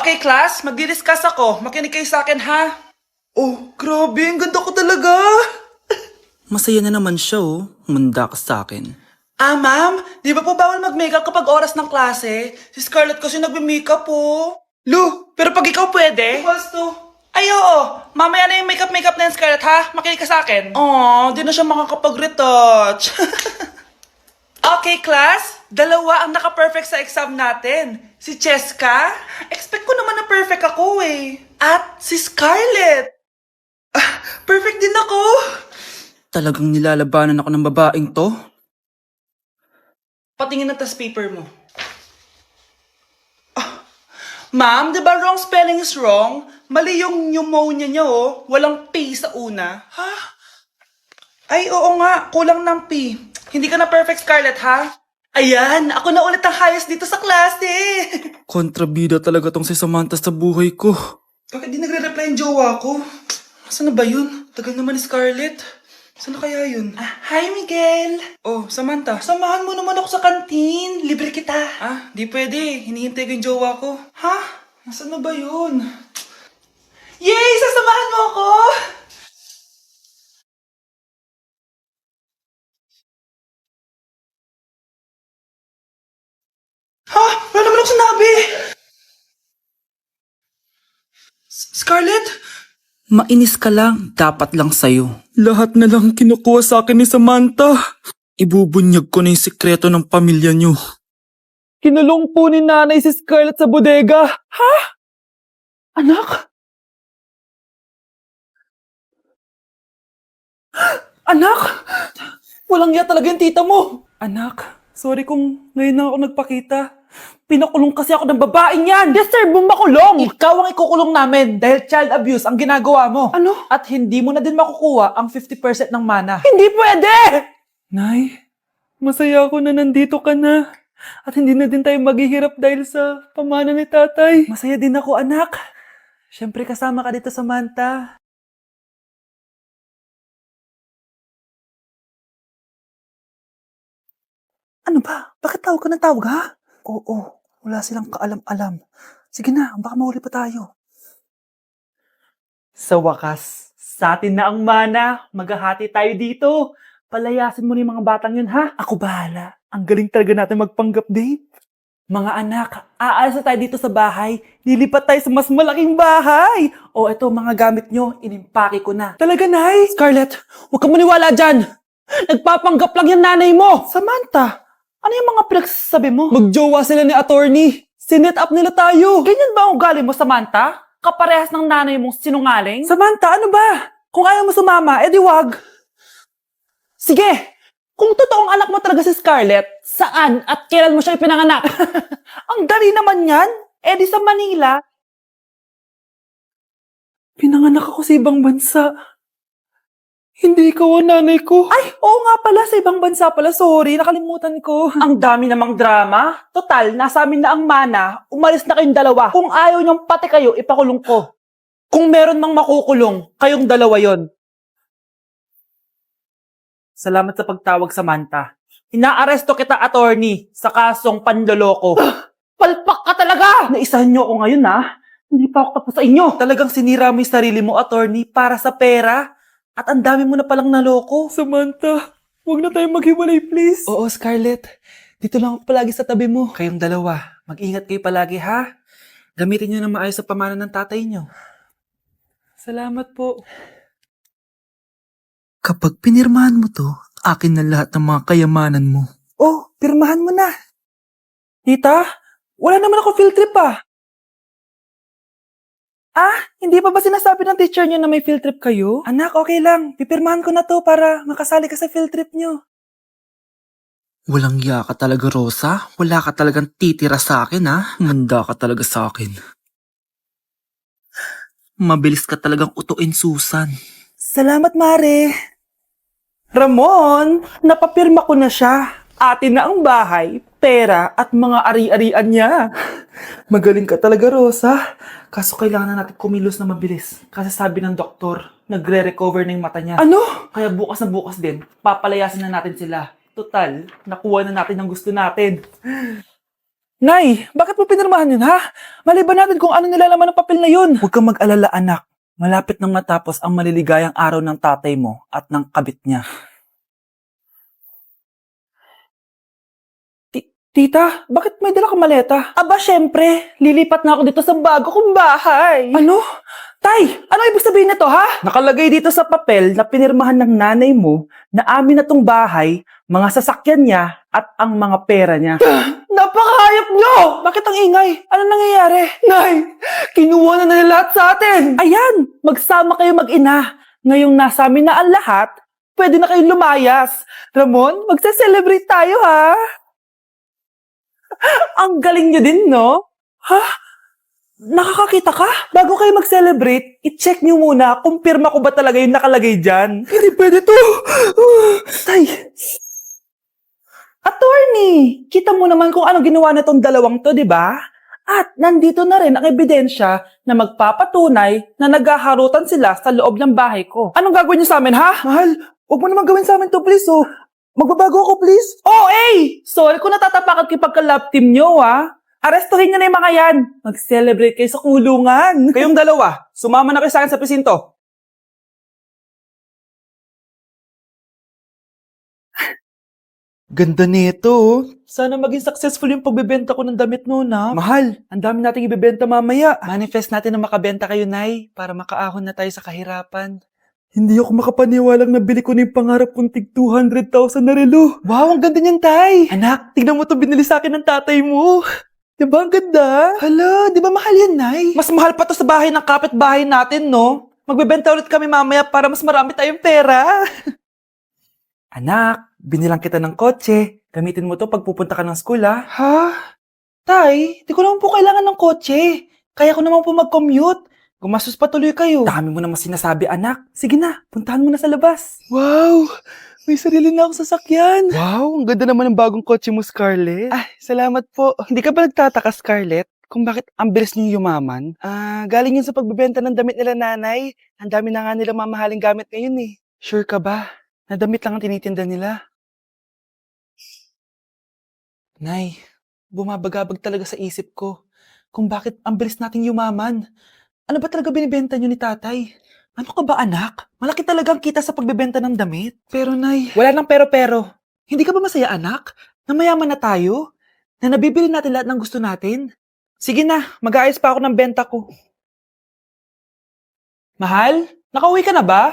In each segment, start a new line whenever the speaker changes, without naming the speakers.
Okay, class, magdi-discuss ako. Makinig kayo sa akin, ha? Oh, grabe, ang ganda ko talaga.
Masaya na naman siya Manda ka sa akin.
Ah, ma'am, di ba po bawal mag-makeup kapag oras ng klase? Si Scarlett kasi nagme-makeup po. Lu, pero pag ikaw pwede? Basto. Ay, oo. Mamaya na yung makeup na yung Scarlett, ha? Makinig ka sa akin. Aw, di na siya makakapag-retouch. Okay, class. Dalawa ang naka-perfect sa exam natin. Si Cheska. Expect ko naman na perfect ako At si Scarlett. Perfect din ako.
Talagang nilalabanan ako ng babaeng to?
Patingin na tas paper mo. Ma'am, di ba wrong spelling is wrong? Mali yung pneumonia niya Walang P sa una. Ha? Ay, oo nga. Kulang ng P. Hindi ka na perfect, Scarlett, ha? Ayan, ako na ulit ang highest dito sa klase.
Kontrabida talaga tong si Samantha sa buhay ko.
Bakit di nagre-reply yung jowa ko? Saan na ba yun? Tagal naman ni Scarlett. Saan na kaya yun? Hi, Miguel! Oh, Samantha, samahan mo naman ako sa kantin. Libre kita. Di pwede. Hinihintay ko yung jowa ko. Ha? Nasaan na ba yun? Yay! Sasamahan mo ako! Ha? Wala naman ako sinabi! Scarlett?
Mainis ka lang, dapat lang sa'yo. Lahat na lang kinukuha sa akin ni Samantha. Ibubunyag ko na yung sikreto ng pamilya niyo. Kinulong po ni nanay si Scarlett sa bodega.
Ha? Anak? Anak? Walang iya talaga yung tita mo. Anak, sorry kung ngayon na ako nagpakita. Pinakulong kasi ako ng babaeng yan. Deserve mo makulong. Ikaw ang ikukulong namin dahil child abuse ang ginagawa mo. Ano? At hindi mo na din makukuha ang 50% ng mana. Hindi pwede! Nay, masaya ako na nandito ka na. At hindi na din tayo maghihirap dahil sa pamana ni tatay. Masaya din ako, anak. Siyempre kasama ka dito, Samantha. Ano ba? Bakit tawag ka ng tawag, ha? Oo, wala silang kaalam-alam. Sige na, baka mahuli pa tayo. Sa wakas, sa atin na ang mana. Maghahati tayo dito. Palayasin mo na yung mga batang yun, ha? Ako bahala. Ang galing talaga natin magpanggap date. Mga anak, aalis na tayo dito sa bahay. Lilipat tayo sa mas malaking bahay. O eto, mga gamit nyo, inimpake ko na. Talaga, Nay? Scarlett, huwag ka maniwala dyan. Nagpapanggap lang yung nanay mo. Samantha, ano yung mga pinagsasabi mo? Magjowa sila ni attorney. Sinet up nila tayo. Ganyan ba ang ugali mo, Samantha? Kaparehas ng nanay mong sinungaling? Samantha, ano ba? Kung ayaw mo sumama, edi wag. Sige, kung totoong anak mo talaga si Scarlett, saan at kailan mo siya ipinanganak? Ang dali naman yan. Edi sa Manila. Pinanganak ako sa ibang bansa. Hindi ikaw ang nanay ko. Ay, oo nga pala, sa ibang bansa pala. Sorry, nakalimutan ko. Ang dami namang drama. Total, nasa amin na ang mana. Umalis na kayong dalawa. Kung ayaw niyong pati kayo, ipakulong ko. Kung meron mang makukulong, kayong dalawa yon. Salamat sa pagtawag, Samantha. Inaaresto kita, attorney, sa kasong panloloko. Palpak ka talaga! Naisahan niyo ako ngayon, ha? Hindi pa ako tapos sa inyo. Talagang sinira mo yung sarili mo, attorney, para sa pera. At ang dami mo na palang naloko. Samantha, huwag na tayong maghiwalay, please. Oo, Scarlett. Dito lang ako palagi sa tabi mo. Kayong dalawa, mag-ingat kayo palagi, ha? Gamitin niyo na maayos sa pamana ng tatay niyo. Salamat po.
Kapag pinirmahan mo to, akin na lahat ng mga kayamanan mo.
Oh, pirmahan mo na. Tita, wala naman ako field trip hindi pa ba sinasabi ng teacher niyo na may field trip kayo? Anak, okay lang. Pipirmahan ko na to para makasali ka sa field trip niyo.
Walang iya ka talaga, Rosa. Wala ka talagang titira sa akin, ha? Manda ka talaga sa akin. Mabilis ka talagang utuin, Susan.
Salamat, Mare. Ramon, napapirma ko na siya. Atin na ang bahay, pera at mga ari-arian niya. Magaling ka talaga, Rosa. Kaso kailangan na natin kumilos na mabilis. Kasi sabi ng doktor, nagre-recover na yung mata niya. Ano? Kaya bukas na bukas din, papalayasin na natin sila. Total, nakuha na natin ang gusto natin. Nay, bakit mo pinirmahan yun, ha? Maliban natin kung ano nilalaman ng papel na yun. Huwag kang mag-alala, anak. Malapit nang matapos ang maliligayang araw ng tatay mo at ng kabit niya. Tita, bakit may dala kang maleta? Aba, syempre. Lilipat na ako dito sa bago kong bahay. Ano? Tay, ano ibig sabihin nito, ha? Nakalagay dito sa papel na pinirmahan ng nanay mo na amin na tong bahay, mga sasakyan niya, at ang mga pera niya. Napakahayop nyo! Bakit ang ingay? Ano nangyayari? Nay, kinuha na nila lahat sa atin! Ayan, magsama kayo mag-ina. Ngayong nasa amin na ang lahat, pwede na kayong lumayas. Ramon, magse-celebrate tayo, ha? Ang galing nyo din, no? Ha? Nakakakita ka? Bago kayo mag-celebrate, i-check nyo muna kung pirma ko ba talaga yung nakalagay dyan. Hindi pwede to! Tay! Attorney! Kita mo naman kung ano ginawa na tong dalawang to, di ba? At nandito na rin ang ebidensya na magpapatunay na naghaharutan sila sa loob ng bahay ko. Anong gagawin niyo sa amin, ha? Mahal, huwag mo naman gawin sa amin to, please, oh. Magbabago ako, please. Oh, sorry kung natatapakan kayo pagka-love team nyo, ha? Arestuhin nyo na yung mga yan. Mag-celebrate kayo sa kulungan. Kayong dalawa, sumama na kayo sa akin sa presinto. Ganda nito, oh. Sana maging successful yung pagbebenta ko ng damit mo, na. Mahal, ang dami nating ibebenta mamaya. Manifest natin na makabenta kayo, Nay, para makaahon na tayo sa kahirapan. Hindi ako makapaniwalang nabili ko na yung pangarap kong tig 200,000 na relo. Wow, ang ganda niyan, Tay. Anak, tignan mo itong binili sa akin ng tatay mo. Diba ang ganda? Hala, di ba mahal yan, Nay? Mas mahal pa to sa bahay ng kapitbahay natin, no? Magbebenta ulit kami mamaya para mas marami tayong pera. Anak, binilang kita ng kotse. Gamitin mo to pag pupunta ka ng school, ha? Ha? Tay, di ko naman po kailangan ng kotse. Kaya ko naman po mag-commute. Gumastos pa tuloy kayo. Dami mo naman sinasabi, anak. Sige na, puntahan mo na sa labas. Wow! May sarili na akong sasakyan. Wow, ang ganda naman ng bagong kotse mo, Scarlett. Ay, salamat po. Hindi ka ba nagtataka, Scarlett, kung bakit ang bilis niyo yumaman? Galing yun sa pagbebenta ng damit nila nanay. Ang dami na nga nilang mamahaling gamit ngayon eh. Sure ka ba? Na damit lang ang tinitinda nila? Nay, bumabagabag talaga sa isip ko kung bakit ang bilis nating yumaman. Ano ba talaga binibenta niyo ni tatay? Ano ka ba, anak? Malaki talagang kita sa pagbebenta ng damit. Pero, Nay... Wala nang pero-pero. Hindi ka ba masaya, anak? Na mayaman na tayo? Na nabibili natin lahat ng gusto natin? Sige na, mag-aayos pa ako ng benta ko. Mahal? Nakauwi ka na ba?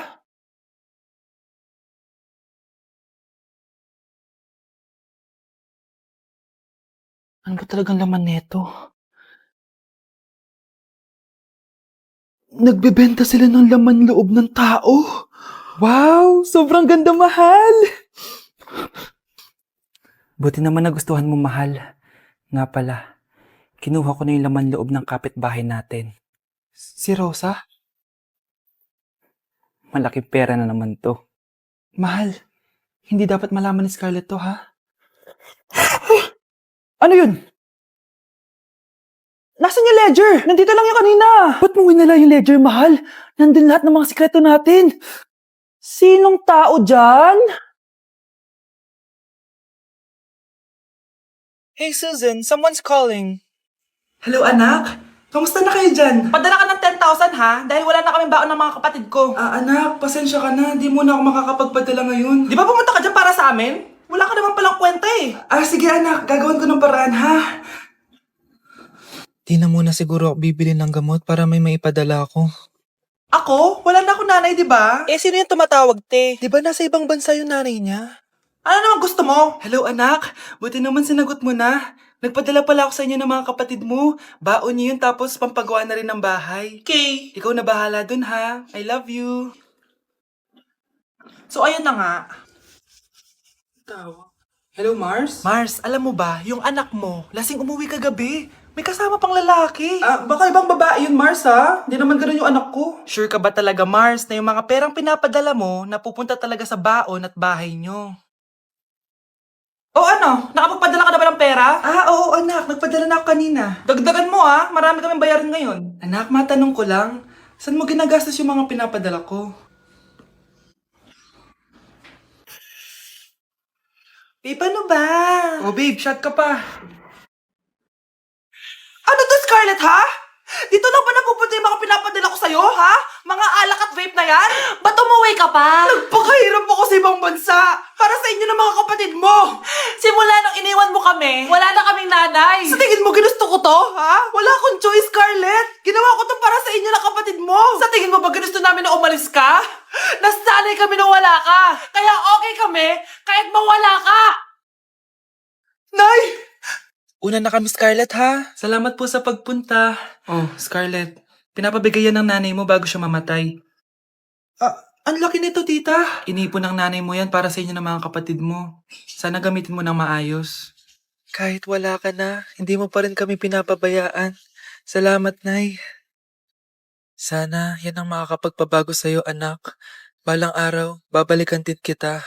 Ano ba talagang laman neto? Nagbebenta sila ng laman loob ng tao. Wow, sobrang ganda, mahal. Buti naman nagustuhan mo, mahal. Nga pala, kinuha ko na yung laman loob ng kapitbahay natin. Si Rosa? Malaking pera na naman to. Mahal, hindi dapat malaman ni Scarlett to, ha? Ano yun? Nasaan yung ledger? Nandito lang yung kanina. Ba't mo winala yung ledger, mahal? Nandun lahat ng mga sikreto natin. Sinong tao dyan? Hey Susan, someone's calling. Hello anak, kamusta na kayo dyan? Padala ka ng 10,000 ha, dahil wala na kaming baon ng mga kapatid ko. Anak, pasensya ka na, di mo na ako makakapagpadala ngayon. Di ba pumunta ka dyan para sa amin? Wala ka naman palang kwenta eh. Sige anak, gagawin ko ng paraan ha.
Di na muna siguro ako bibili ng gamot para may maipadala ako.
Ako? Wala na ako nanay, di ba? Sino yung tumatawag, te? Di ba nasa ibang bansa yung nanay niya? Ano naman gusto mo? Hello, anak. Buti naman sinagot mo na. Nagpadala pala ako sa inyo ng mga kapatid mo. Baon niyo yun tapos pampagawa na rin ng bahay. Okay. Ikaw na bahala dun, ha? I love you. So, ayun na nga. Hello, Mars? Mars, alam mo ba, yung anak mo, lasing umuwi kagabi. May kasama pang lalaki. Baka ibang babae yun, Mars, ha? Hindi naman ganun yung anak ko. Sure ka ba talaga, Mars, na yung mga perang pinapadala mo napupunta talaga sa baon at bahay nyo? O ano? Nakapagpadala ka na ba ng pera? Oo, anak. Nagpadala na ako kanina. Dagdagan mo, ha? Marami kaming bayarin ngayon. Anak, matanong ko lang. Saan mo ginagastos yung mga pinapadala ko? Babe, ano ba? Oh, babe, shot ka pa.
Ano to, Scarlett, ha? Dito na ba napupunta yung mga pinapadala ko sa'yo, ha? Mga alak at vape na yan? Ba't umuwi ka pa? Nagpakahirap ako sa ibang bansa. Para sa inyo ng mga kapatid mo. Simula nung iniwan mo kami, wala na kaming nanay. Sa tingin mo ginusto ko to, ha? Wala akong choice, Scarlett. Ginawa ko to para sa inyo ng kapatid mo. Sa tingin mo ba ginusto namin na umalis ka? Nasanay kami na wala ka. Kaya okay kami kahit mawala ka. Nay!
Una na kami, Scarlett, ha? Salamat po sa pagpunta. Oh, Scarlett, pinapabigay yan ng nanay mo bago siya mamatay.
Ang laki nito, tita.
Inipon ng nanay mo yan para sa inyo ng mga kapatid mo. Sana gamitin mo ng maayos. Kahit wala ka na, hindi mo pa rin kami pinapabayaan. Salamat, Nay. Sana yan ang makakapagpabago sa'yo, anak. Balang araw, babalikan din kita.